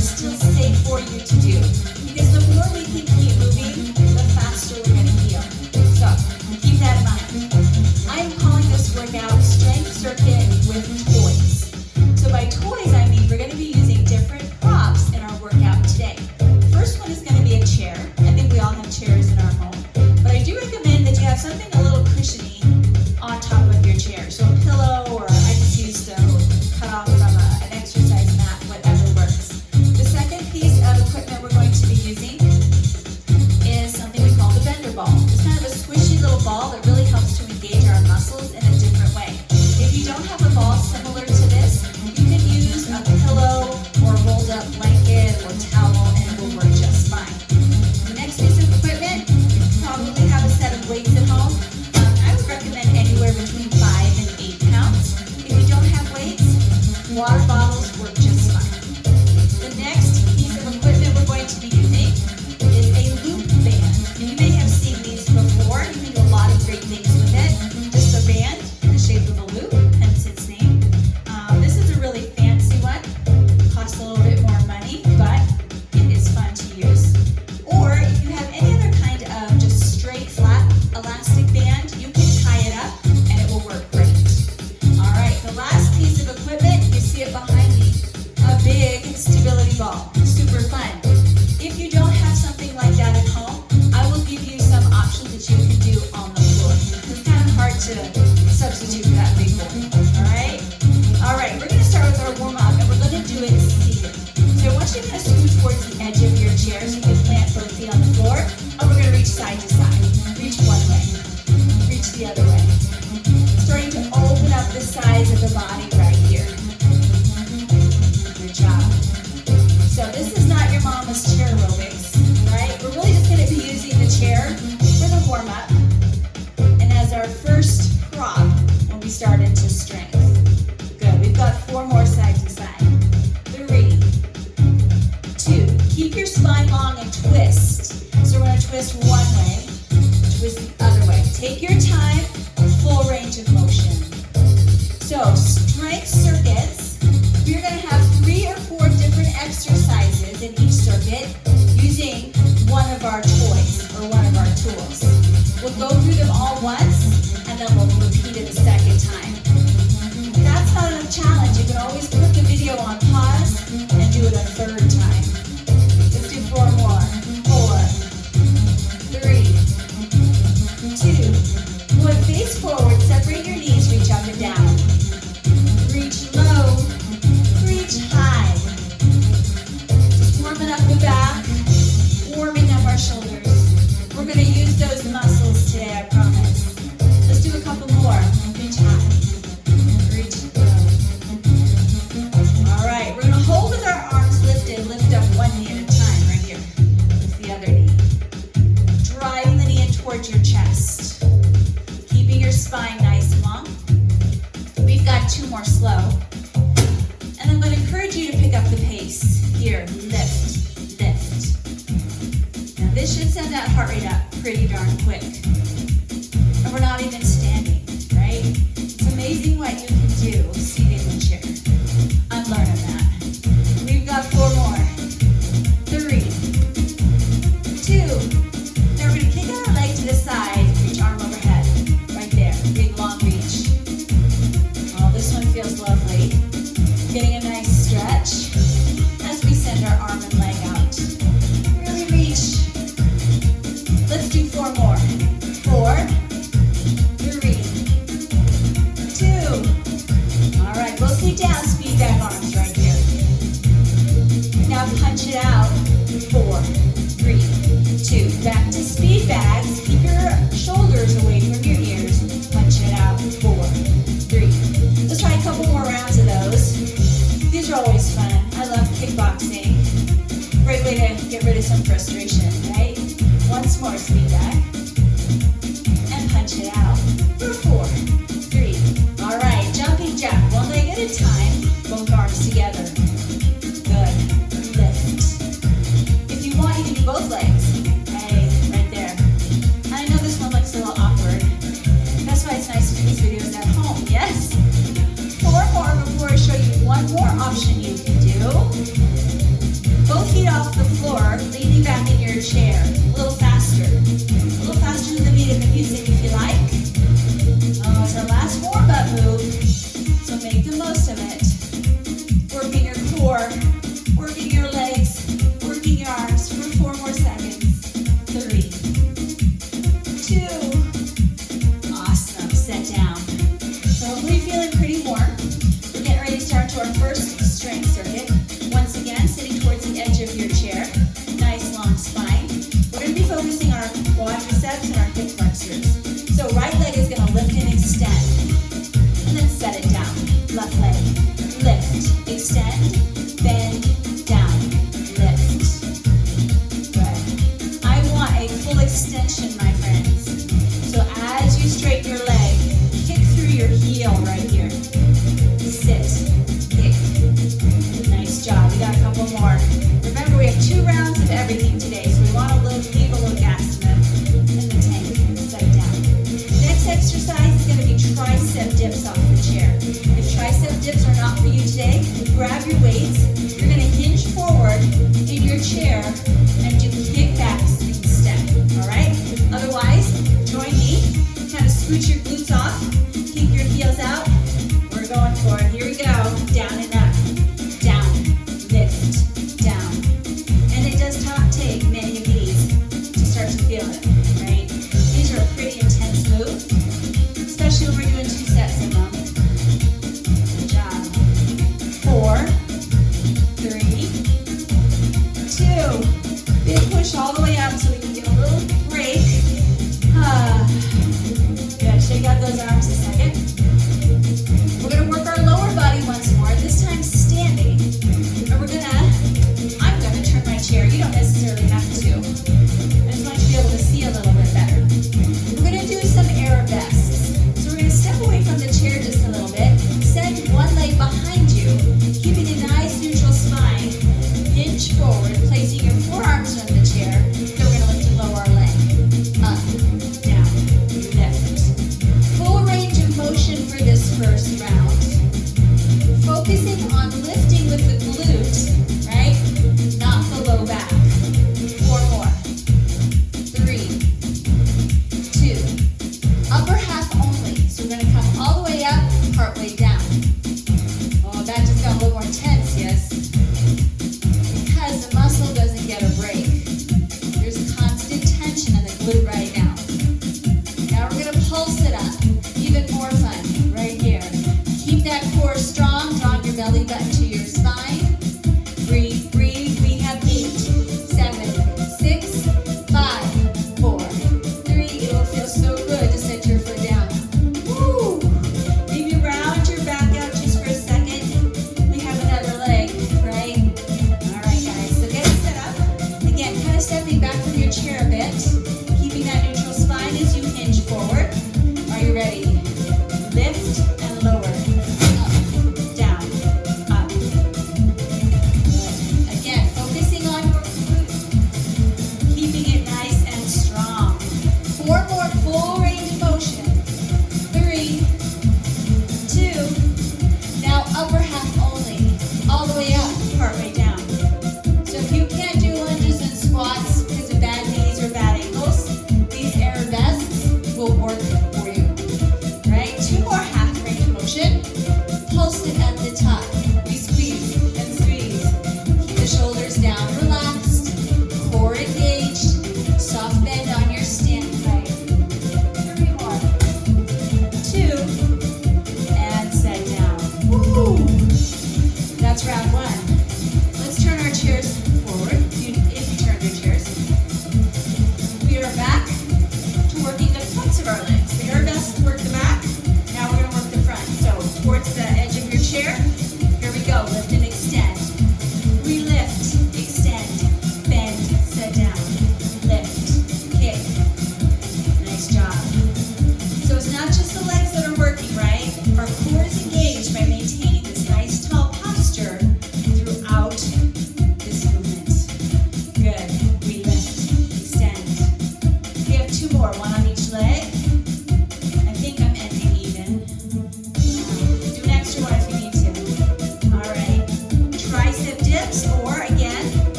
still safe for you to do. Because the more we can keep moving, the faster we're going to heal. So keep that in mind. I am calling this workout Strength Circuit with Toys. So by toys, I mean we're going to be using different props in our workout today. The first one is going to be a chair. I think we all have chairs in our home. But I do recommend that you have something a little cushiony on top of your chair. So a pillow, or I just used to cut off from an exercise mat, whatever works. The second piece of equipment we're going to be using is something we call the bender ball. It's kind of a squishy little ball that really helps to engage our muscles in a different way. If you don't have a ball similar to this, you can use a pillow or rolled up blanket or towel and it will work just fine. The next piece of equipment, you probably have a set of weights at home. I would recommend anywhere between 5 and 8 pounds. If you don't have weights, water bottles work just fine. The next piece of equipment we're going to be using is a loop band. And you may have seen these before. You can do a lot of great things with it. Just a band in the shape of a loop, hence its name. This is a really fancy one. Costs a little bit more money, but it is fun to use. Or if you have any other kind of just straight, flat elastic band, you can tie it up and it will work great. All right, the last piece of equipment, you see it behind me, a big stability ball. Super fun. If you don't have something like that at home, I will give you some options that you can do on the floor. It's kind of hard to substitute for that big one. All right, we're going to start with our warm-up and we're going to do it seated. So I want you to kind of scoot towards the edge of your chair so you can plant both feet on the floor, and we're going to reach side to side. Reach one way, reach the other way. Starting to open up the size of the body right here. Good job. So this is not your mama's chair aerobics, right? We're really just going to be using the chair for the warm-up and as our first prop when we start into strength. Good. We've got 4 more side to side. 3, 2. Keep your spine long and twist. So we're going to twist one way, twist the other way. Take your time, full range of motion. So strength circuits, we're going to have 3 or 4 different exercises in each circuit using one of our toys or one of our tools. We'll go through them all once and then we'll repeat it a second time. If that's not enough challenge, you can always put the video on pause and do it a third time. Let's do 4 more. 4, 3, 2. One, face forward, separate your knees, reach up and down. Reach low, reach high. Just warming up the back, warming up our shoulders. We're going to use those muscles today, I promise. Let's do a couple more. Reach high, reach low. All right, we're going to hold with our arms lifted, lift up one knee at a time right here. Lift the other knee. Driving the knee in towards your chest. Keeping your spine nice and long. We've got 2 more slow. And I'm going to encourage you to pick up the pace. Here, lift, lift. Now this should send that heart rate up pretty darn quick. And we're not even standing, right? It's amazing what you can do seated in a chair. I'm learning that. We've got 4 more. 3, 2. Now we're going to kick our leg to the side, reach arm overhead. Right there, big long reach. Oh, this one feels lovely. Getting a nice stretch as we send our arm and leg out. Really reach. Let's do 4 more. 4, 3, 2. All right, both feet down, speed back arms right here. Now punch it out. 4, 3, 2. Back to speed bags. Keep your shoulders away from your ears. Punch it out. 4, 3. Let's try a couple more rounds of those. These are always fun. I love kickboxing. Great way to get rid of some frustration, right? Once more, speed back. And punch it out. For 4, 3. All right, jumping jack. One leg at a time. Both arms together. Good. Lift. If you want, you can do both legs. Hey, right there. I know this one looks a little awkward. That's why it's nice to do these videos at home, yes? 4 more before I show you one more option you can do. off the floor, leaning back in your chair. A little faster. A little faster than the beat of the music if you like. Oh, it's our last warm-up move, so make the most of it. Working your core, working your legs, working your arms for 4 more seconds. 3, 2, awesome, set down. So hopefully you're feeling pretty warm. We're getting ready to start to our first strength circuit. Once again, sitting towards the edge of your chair. Nice long spine. We're going to be focusing on our quadriceps and our hip flexors. So right leg is going to lift and extend. And then set it down. Left leg, lift, extend, bend, down, lift. Good. I want a full extension, my friends. So as you straighten your leg, kick through your heel right here. Sit, kick. Nice job. We got a couple more. Remember, we have 2 rounds of everything today, so we want to leave a little gas in the tank. Set it down. Next exercise is going to be tricep dips off the chair. If tricep dips are not for you today, grab your weights. You're going to hinge forward in your chair and do kickbacks instead. All right? Otherwise, join me. Kind of scooch your glutes off. Kick your heels out. We're going for it. Here we go. Down and up. Down. Lift. Down. And it does not take many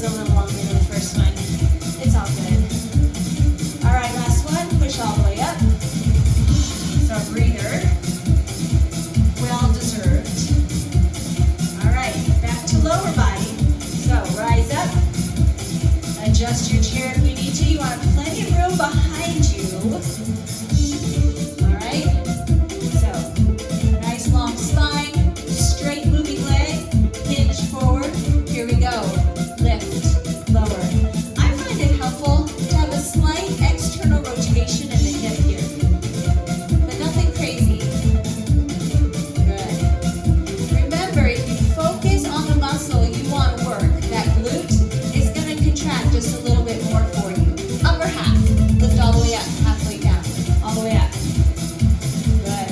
was a little longer than the first one. It's all good. All right, last one. Push all the way up. It's our breather. Well deserved. All right, back to lower body. So rise up. Adjust your chair if you need to. You want plenty of room behind you. All right. So nice long spine, straight moving leg, hinge forward. Here we go. Lift, lower. I find it helpful to have a slight external rotation in the hip here, but nothing crazy. Good. Remember, if you focus on the muscle you want to work, that glute is going to contract just a little bit more for you. Upper half. Lift all the way up, halfway down, all the way up. Good.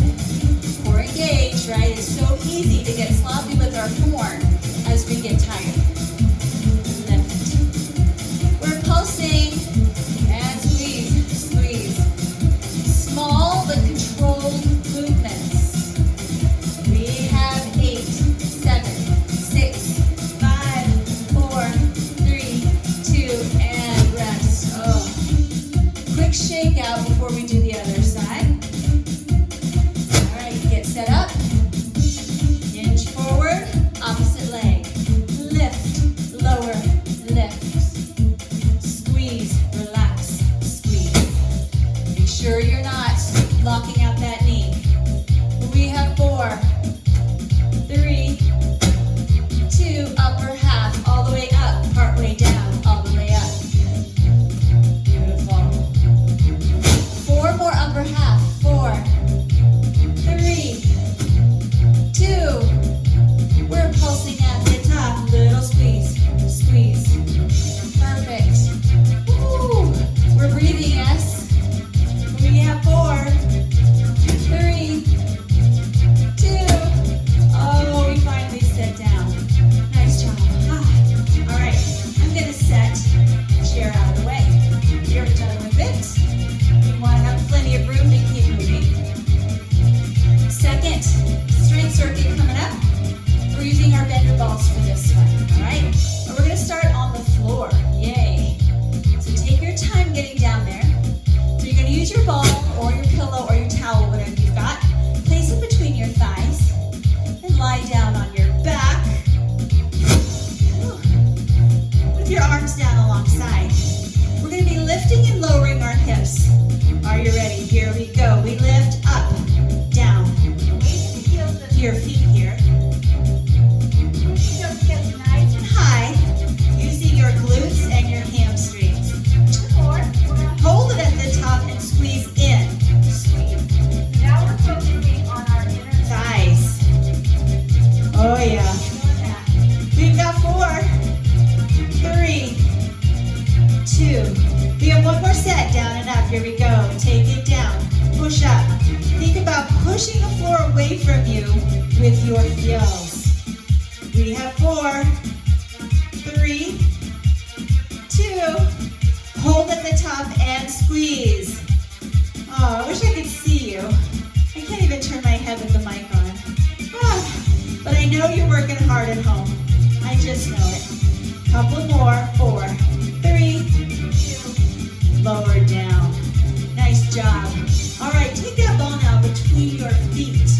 Core engaged, right? It's so easy to get sloppy with our core as we get tired. Lift. We're pulsing and squeeze, squeeze. Small but controlled movements. We have 8, 7, 6, 5, 4, 3, 2, and rest. Oh. Quick shake out before we do the other side. All right, get set up. Hinge forward, opposite leg. Lift, lower, lift. Squeeze, relax, squeeze. Make sure you're not locking out that knee. We have 4, 3, 2, upper half, all the way up, part way down, all the way up. Beautiful. 4 more upper half. 4, 3, 2. We're pulsing at the top. Little squeeze, squeeze. Perfect. Woo. We're breathing, yes. We have 4, 3, 2. Oh, we finally sit down. Nice job. Ah. All right, I'm gonna set the chair out of the way. You're done with it. You want to have plenty of room to keep moving. Second strength circuit coming up. We're using our bender balls for this one, all right? And we're gonna start on the floor. Yay. So take your time getting down there. So you're gonna use your ball or your pillow or your towel, whatever you've got. Place it between your thighs and lie down on your back. With your arms down alongside. We're gonna be lifting and lowering our hips. Are you ready? Here we go. We lift up, down. Your feet here. Get nice and high, using your glutes and your hamstrings. 2 more. Hold it at the top and squeeze in. Squeeze. Now we're focusing on our inner thighs. Oh yeah. We've got 4, 3, 2. We have 1 more set. Down and up. Here we go. Take it down. Push up. Think about pushing the floor away from you with your heels. We have 4, 3, 2. Hold at the top and squeeze. Oh, I wish I could see you. I can't even turn my head with the mic on. Ah, but I know you're working hard at home. I just know it. Couple more. 4, 3, 2. Lower down. Nice job. All right, take that ball now between your feet.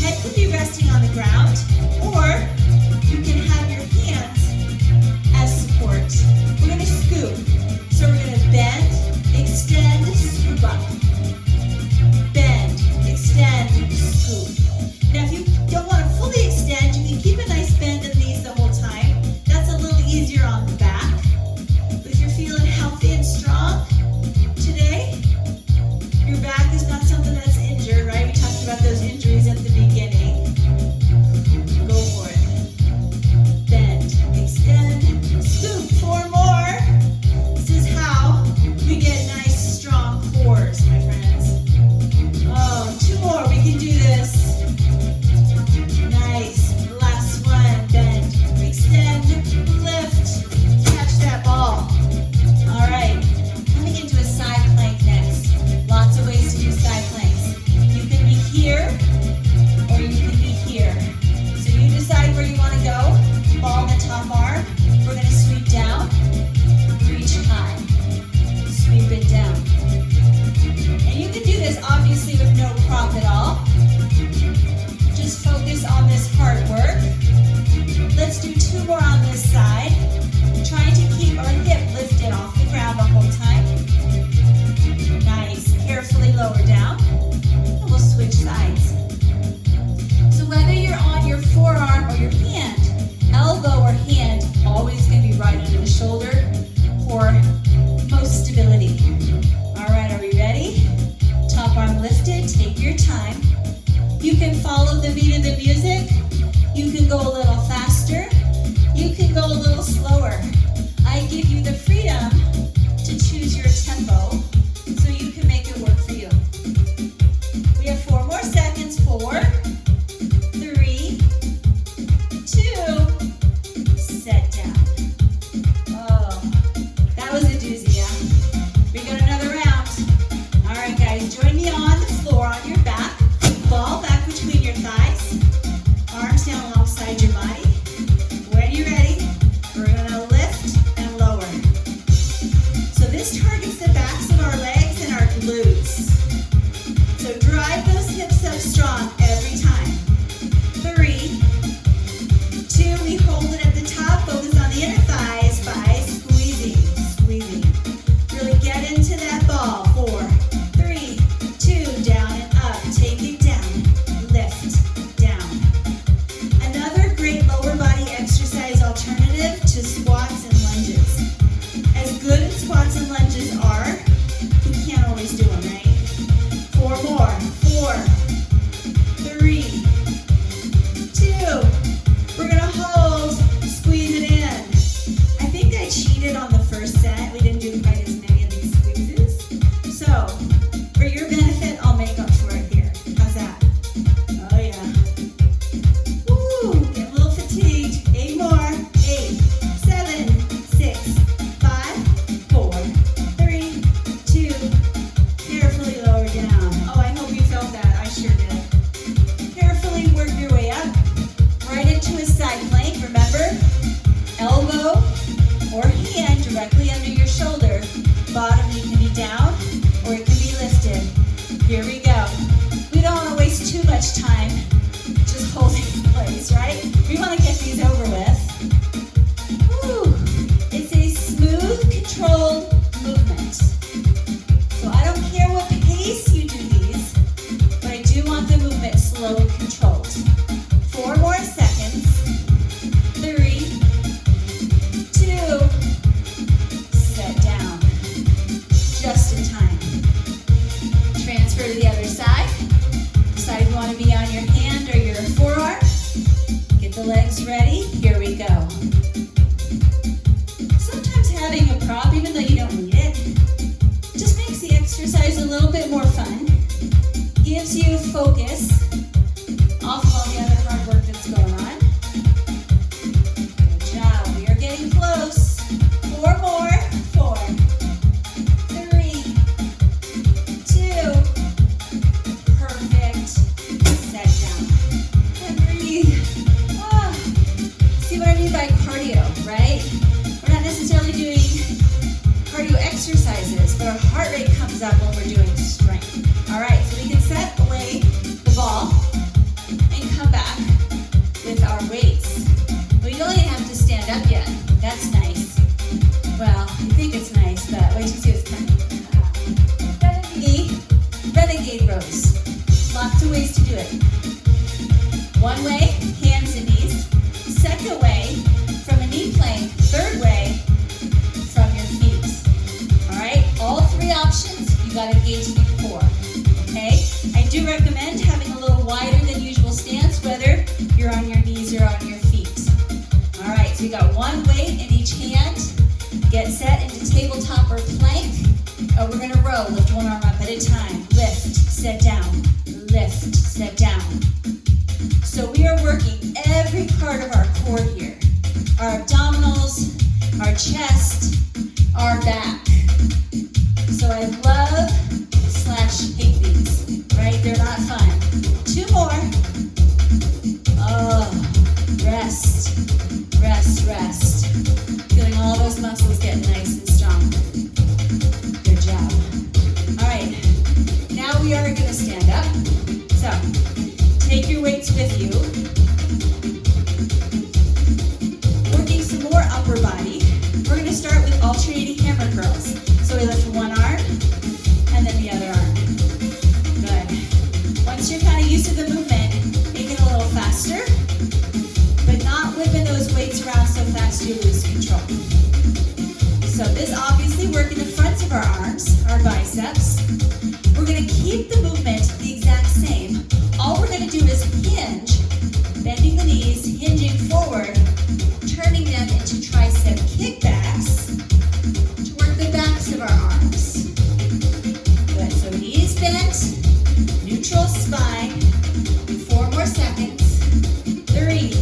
Head could be resting on the ground, or you can have your hands as support. We're going to scoop. So we're going to bend, extend, scoop up. Bend, extend, scoop. Now if you don't want to fully extend, you can keep a nice bend in these the whole time. That's a little easier on the back. But if you're feeling healthy and strong today, your back is not something that's injured, right? We talked about those injuries at the beginning. Go for it. Bend, extend, scoop. 4 more. This is how we get nice, strong cores, my friends. Oh, 2 more. We can do this. Nice. Last one. Bend, extend, lift. but our heart rate comes up when we're doing strength. All right, so we can set away the ball and come back with our weights. We don't even have to stand up yet. That's nice. Well, I think it's nice, but wait till you see what's coming. Renegade rows. Lots of ways to do it. One way, hands and knees. Second way, from a knee plank. Third way, from your feet. All right, all three options, you got to engage the core. Okay, I do recommend having a little wider than usual stance, whether you're on your knees or on your feet. All right, so you got one weight in each hand. Get set into tabletop or plank. We're gonna row, lift one arm up at a time. Lift, set down, lift, set down. So we are working every part of our core here. Our abdominals, our chest, our back. So I love / hate these, right? They're not fun. 2 more. Oh, rest, rest, rest. Feeling all those muscles getting nice and strong. Good job. All right, now we are gonna stand up. So, take your weights with you. Working some more upper body. We're gonna start with alternating hammer curls. So we lift one arm, and then the other arm. Good. Once you're kind of used to the movement, make it a little faster, but not whipping those weights around so fast you lose control. So this obviously working the fronts of our arms, our biceps. We're gonna keep the movement the exact same. All we're gonna do is hinge, bending the knees, hinging forward, turning them into tricep kickbacks to work the backs of our arms. Good, so knees bent, neutral spine, 4 more seconds. 3,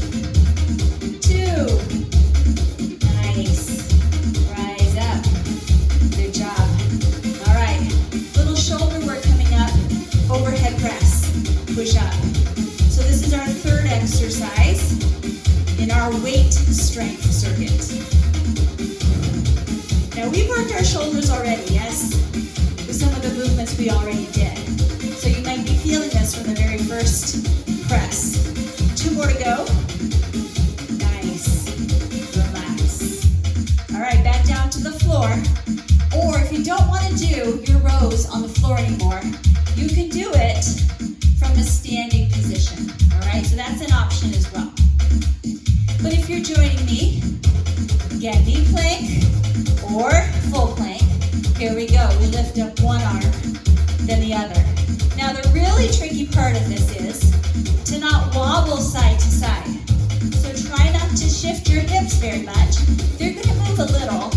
2, nice. Rise up. Good job. All right, little shoulder work coming up, overhead press, push up. So this is our third exercise in our weight strength circuit. Now we've worked our shoulders already, yes? With some of the movements we already did. So you might be feeling this from the very first press. 2 more to go. Nice. Relax. All right, back down to the floor. Or if you don't want to do your rows on the floor anymore, you can do it from a standing position. All right, so that's an option as well. But if you're joining me, again, knee plank or full plank. Here we go. We lift up one arm, then the other. Now the really tricky part of this is to not wobble side to side. So try not to shift your hips very much. They're going to move a little.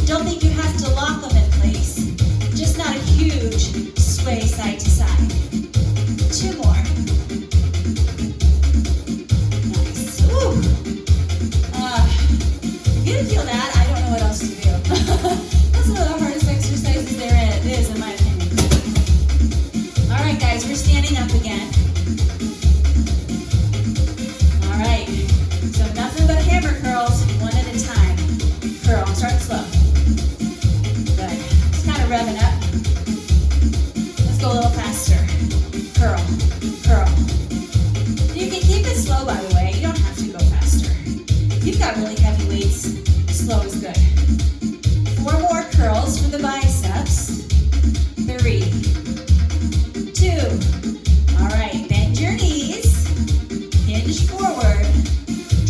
Don't think you have to lock them in place. Just not a huge sway side to side. 2 more. Nice. Ooh. You didn't feel that? I don't know what else to do. That's one of the hardest exercises there is, in my opinion. All right, guys, we're standing up again. All right, so nothing but hammer curls, one at a time. Curl, start slow. Good, just kind of revving up. Let's go a little faster. Curl, curl. You can keep it slow, by the way. You don't have to go faster. If you've got really heavy weights, slow is good. 4 more curls for the biceps. 3, 2. All right, bend your knees. Hinge forward.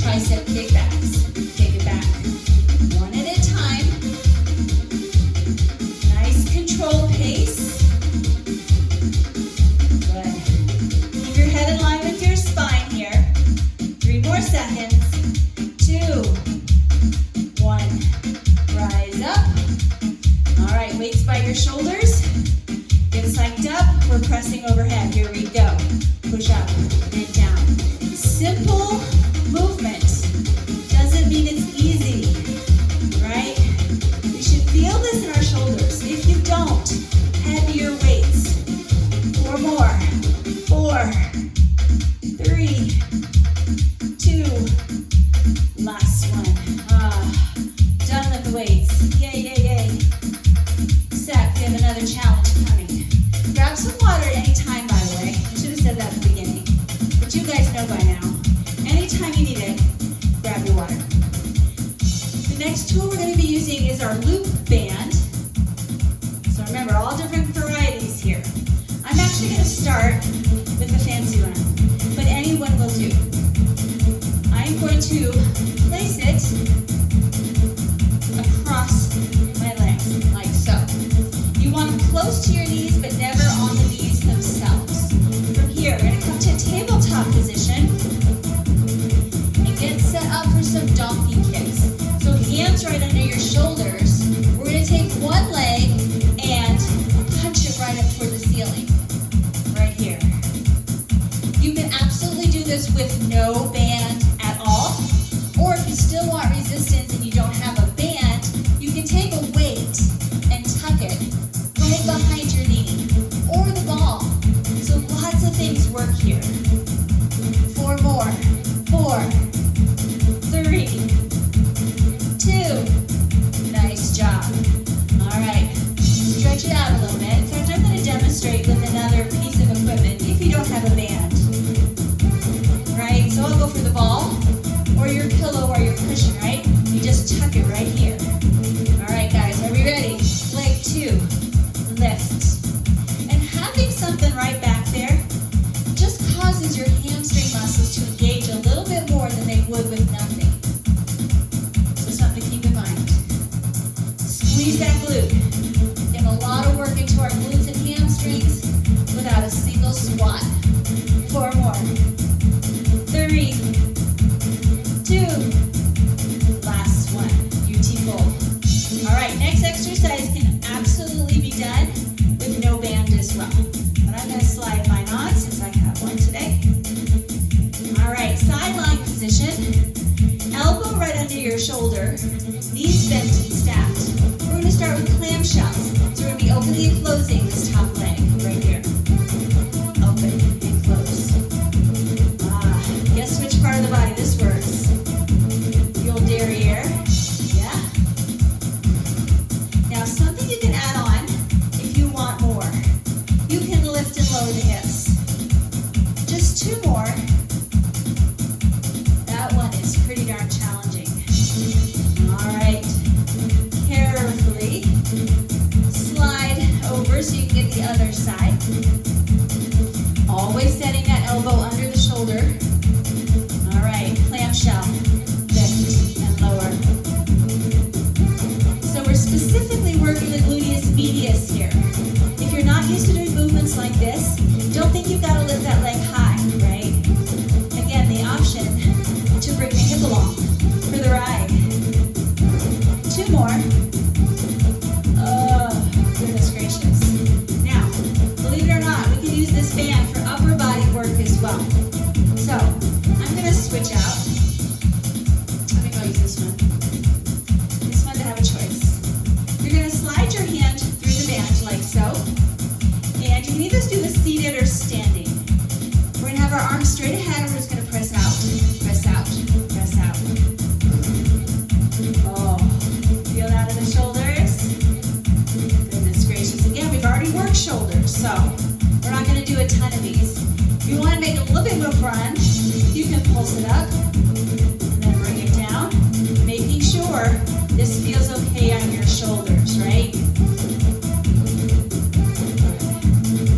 Tricep kickbacks. Kick it back. 1 at a time. Nice controlled pace. Good. Keep your head in line with your spine here. 3 more seconds. 2, 1. Rise up. All right, weights by your shoulders. Get psyched up. We're pressing overhead. Here we go. Push up and down. Simple movement. Doesn't mean it's easy, right? We should feel this in our shoulders. If you don't, heavier weights. 4 more. 4, 3, 2. Last one. Done with the weights. Yay, yay, yay. Second we're going to be using is our loop band. So remember, all different varieties here. I'm actually going to start with the fancy one, but anyone will do. I'm going to place it across my legs, like so. You want them close to your knees, but never on the knees themselves. From here, we're going to come to tabletop position and get set up for some donkey kicks. So hands right under your shoulders. We're going to take one leg and punch it right up toward the ceiling. Right here. You can absolutely do this with no band at all. Or if you still want resistance and you don't have a band, you can take a weight and tuck it right behind your knee or the ball. So lots of things work here. 4 more. 4, 3, 2. Nice job. All right. Stretch it out a little bit. In fact, I'm going to demonstrate with another piece of equipment if you don't have a band. Right? So I'll go for the ball or your pillow or your cushion, right? You just tuck it right here. All right, guys, are we ready? Leg 2, lift. And having something right back there just causes your hamstring muscles to engage a little bit more than they would with nothing. So something to keep in mind. Squeeze that glute. Get a lot of work into our glutes and hamstrings without a single squat. 4 more. 3, 2. Last one. Beautiful. All right, next exercise can absolutely be done with no band as well. But I'm going to slide mine on since I have one today. All right, sideline position. Elbow right under your shoulder. Knees bent and stacked. We're going to start with clamshells. So we're going to be opening and closing this top leg right here. Open and close. Guess which part of the body this works? The old derriere. Yeah. Now something you can add on if you want more. You can lift and lower the hips. Just 2 more. That one is pretty darn challenging. All right. Carefully slide over so you can get the other side. Always setting that elbow under the shoulder. All right, clamshell, lift and lower. So we're specifically working the gluteus medius here. If you're not used to doing movements like this, don't think you've got to lift that leg high, right? Again, the option to bring the hip along for the ride. 2 more. Oh, goodness gracious. Now, believe it or not, we can use this band for upper body work as well. So, I'm going to switch out. Let me go use this one. This one to have a choice. You're going to slide your hand through the band like so. And you can either do this seated or standing. We're going to have our arms straight ahead and we're just going to press out. Press out. Press out. Oh, feel that in the shoulders? Goodness gracious. Again, we've already worked shoulders, so we're not going to do a ton of these. If you want to make it a little bit more fun, you can pulse it up and then bring it down, making sure this feels okay on your shoulders, right?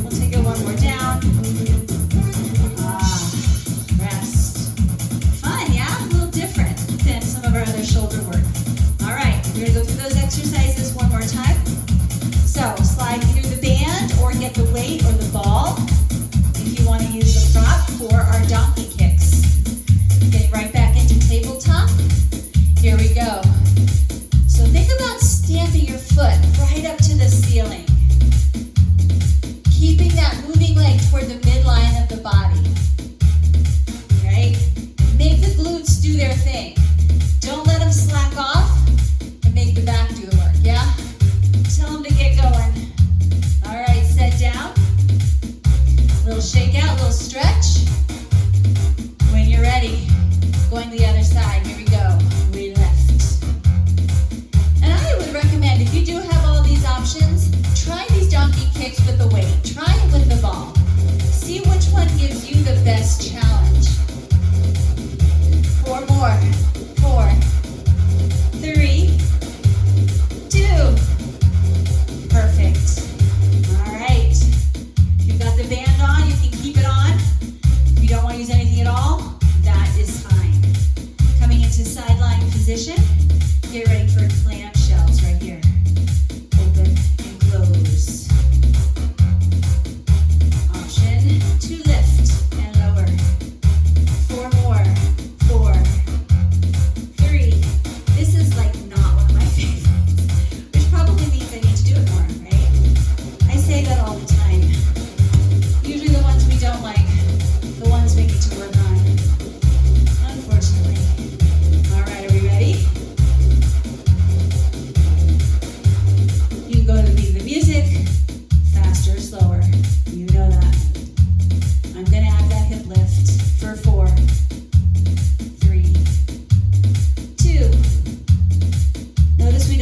We'll take it one more down. Rest. Fun, yeah? A little different than some of our other shoulder work. All right, we're going to go through those exercises one more time. So, slide either the band or get the weight or the ball if you want to use the prop for our donkey kicks. Getting right back into tabletop. Here we go. So think about stamping your foot right up to the ceiling. Keeping that moving leg toward the midline of the body. Right? Make the glutes do their thing. Don't let them slack off and make the back do the work, yeah?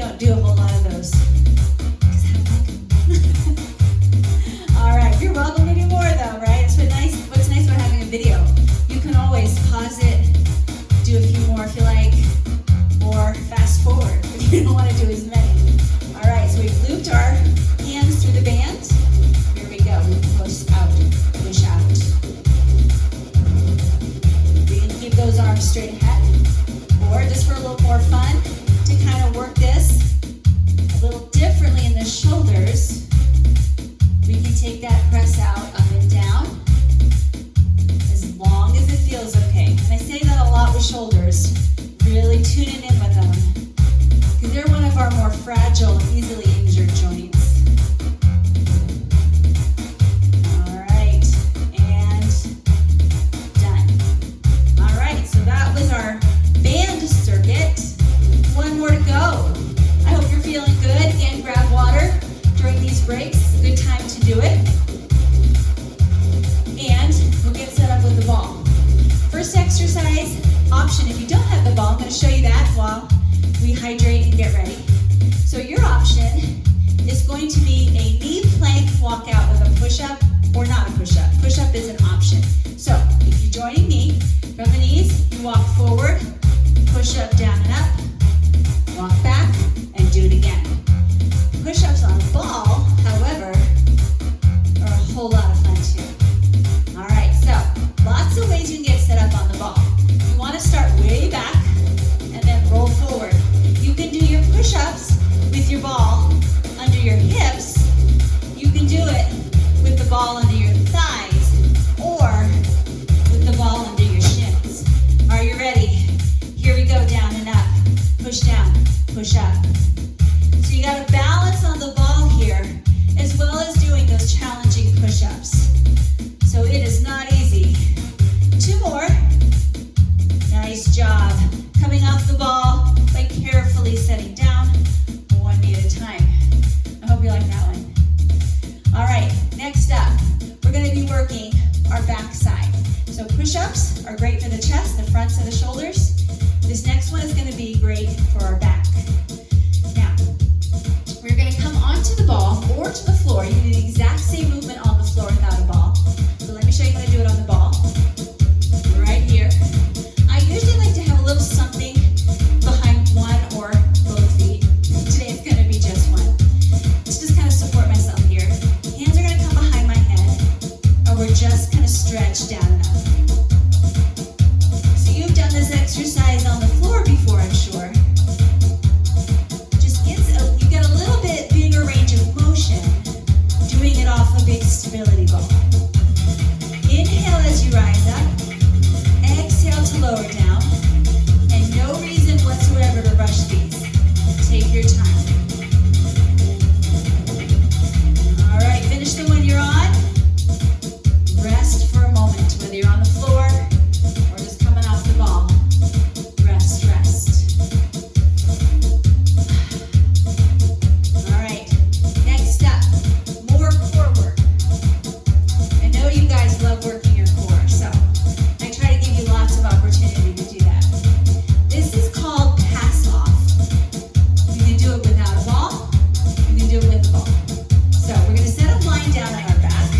don't do a whole lot of those. 'Cause I don't like 'em. All right, you're welcome to do more though, right? It's what's nice about having a video. You can always pause it, do a few more if you like, or fast forward if you don't want to do as many. All right, so we've looped our hands through the band. Here we go. We push out, push out. We can keep those arms straight ahead, or just for a little more fun, to kind of work this a little differently in the shoulders. We can take that press out, up and down, as long as it feels okay. And I say that a lot with shoulders, really tuning in with them, because they're one of our more fragile, easily injured joints. All right, and done. All right, so that was our band circuit. One more to go. I hope you're feeling good. Again, grab water during these breaks. Good time to do it. And we'll get set up with the ball. First exercise option, if you don't have the ball, I'm going to show you that while we hydrate and get ready. So your option is going to be a knee plank walkout with a push-up or not a push-up. Push-up is an option. So if you're joining me from the knees, you walk forward, push up, down and up, walk back, and do it again. Push-ups on the ball, however, are a whole lot of fun too. All right, so lots of ways you can get set up on the ball. You want to start way back and then roll forward. You can do your push-ups with your ball under your hips. You can do it with the ball under your thighs or with the ball under your shins. Are you ready? Here we go, down and up. Push down, push up. So you got to balance on the ball here, as well as doing those challenging push-ups. So it is not easy. Two more. Nice job. Coming off the ball by carefully setting down, one knee at a time. I hope you like that one. All right, next up, we're going to be working our back side. So push-ups are great for the chest, the fronts of the shoulders. This next one is going to be great for our back. Now, we're going to come onto the ball or to the floor. You do the exact same movement on the floor without a ball. So let me show you how to do it on the ball. Right here. I usually like to have a little something behind one or both feet. Today it's going to be just one. Let's just kind of support myself here. Hands are going to come behind my head, and we're just going to stretch down and up. So you've done this exercise on the floor before, I'm sure. You get a little bit bigger range of motion doing it off a big stability ball. Inhale as you rise up, exhale to lower down, and no reason whatsoever to rush these. Take your time. All right, finish the one you're on. Rest for a moment, whether you're on the floor or just coming off the ball. Rest, rest. All right, next up, more core work. I know you guys love working your core, so I try to give you lots of opportunity to do that. This is called pass off. You can do it without a ball, you can do it with a ball. So we're going to set up lying down on our back.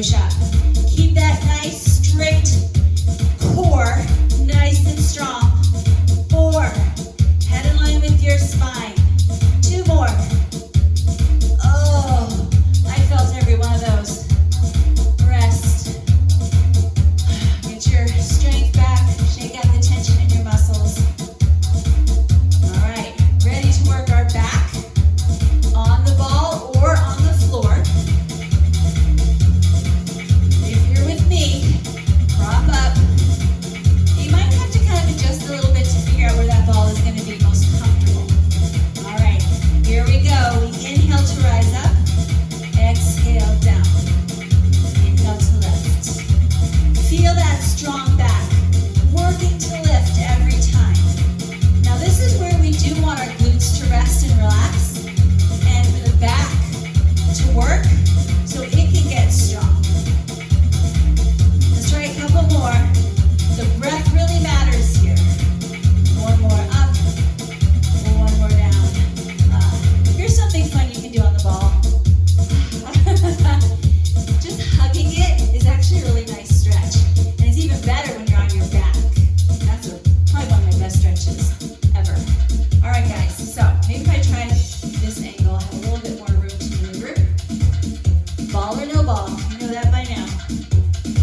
push up. Keep that nice straight core, nice and strong. 4, head in line with your spine. 2 more. Oh, I felt every one of those. Rest. Get your strength back, shake out the tension in your muscles. All right, ready to work our back on the ball or on the floor. If you're with me, prop up. You might have to kind of adjust a little bit to figure out where that ball is going to be most comfortable. All right, here we go. We inhale to rise up, exhale down. Inhale to lift. Feel that strong back, working to lift every time. Now this is where we do want our glutes to rest and relax, and for the back to work so it can get strong. Let's try a couple more. The breath really matters here. 1 more up, 1 more down. Here's something fun you can do on the ball. Just hugging it is actually a really nice stretch. And it's even better when you're on your back. That's probably one of my best stretches ever. All right, guys, so maybe if I try this angle, I have a little bit more room to maneuver. Ball or no ball, you know that by now.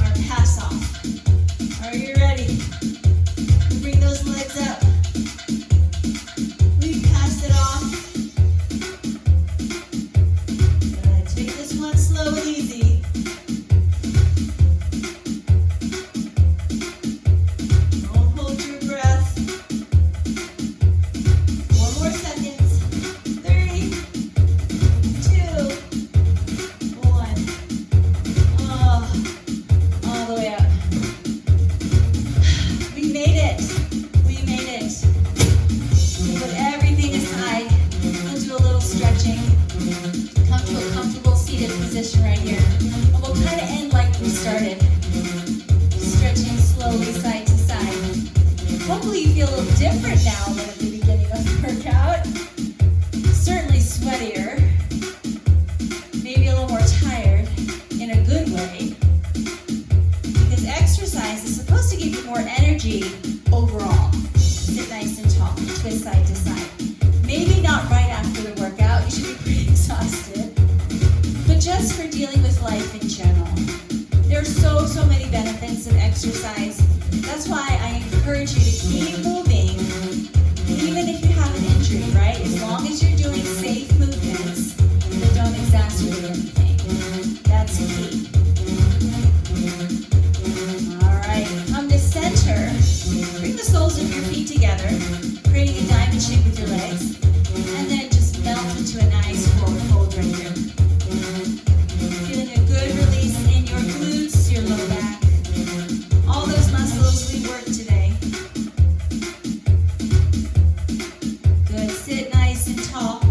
Our pass off. Are you ready? Bring those legs up. We pass it off. Good. Take this one slow and easy. Don't hold your breath. 1 more seconds. 3, 2, 1. Oh, all the way up. We made it. We made it. Put everything aside. We'll do a little stretching. Come to a comfortable seated position right here. And we'll kind of end like we started. Stretching slowly side to side. Hopefully you feel a little different now than at the beginning of the workout. Certainly sweatier. Maybe a little more tired in a good way. Because exercise is supposed to give you more energy overall. Sit nice and tall, twist side to side. Maybe not right after the workout, you should be pretty exhausted. But just for dealing with life in general. There are so many benefits of exercise. That's why I encourage you to keep moving, even if you have an injury, right? As long as you're doing safe movements that don't exacerbate anything. That's key. All right, come to center. Bring the soles of your feet together, creating a diamond shape with your legs, and then just melt into a nice forward fold right here. Feeling a good release in your glutes, your low back, all those muscles we worked today. Good, sit nice and tall.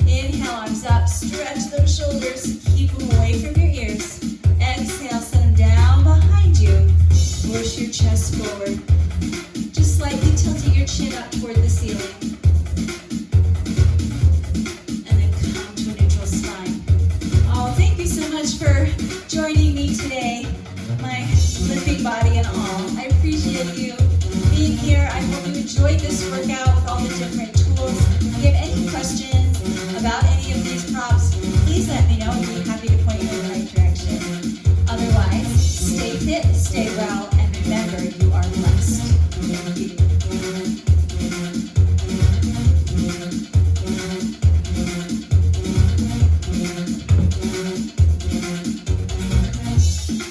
Inhale, arms up, stretch those shoulders, keep them away from your ears. Exhale, send them down behind you. Push your chest forward. Just slightly tilting your chin up toward the ceiling. And then come to a neutral spine. Oh, thank you so much for joining me today. My limping body and all. I appreciate you being here. I hope you enjoyed this workout with all the different tools. If you have any questions about any of these props, please let me know. I'll be happy to point you in the right direction. Otherwise, stay fit, stay well,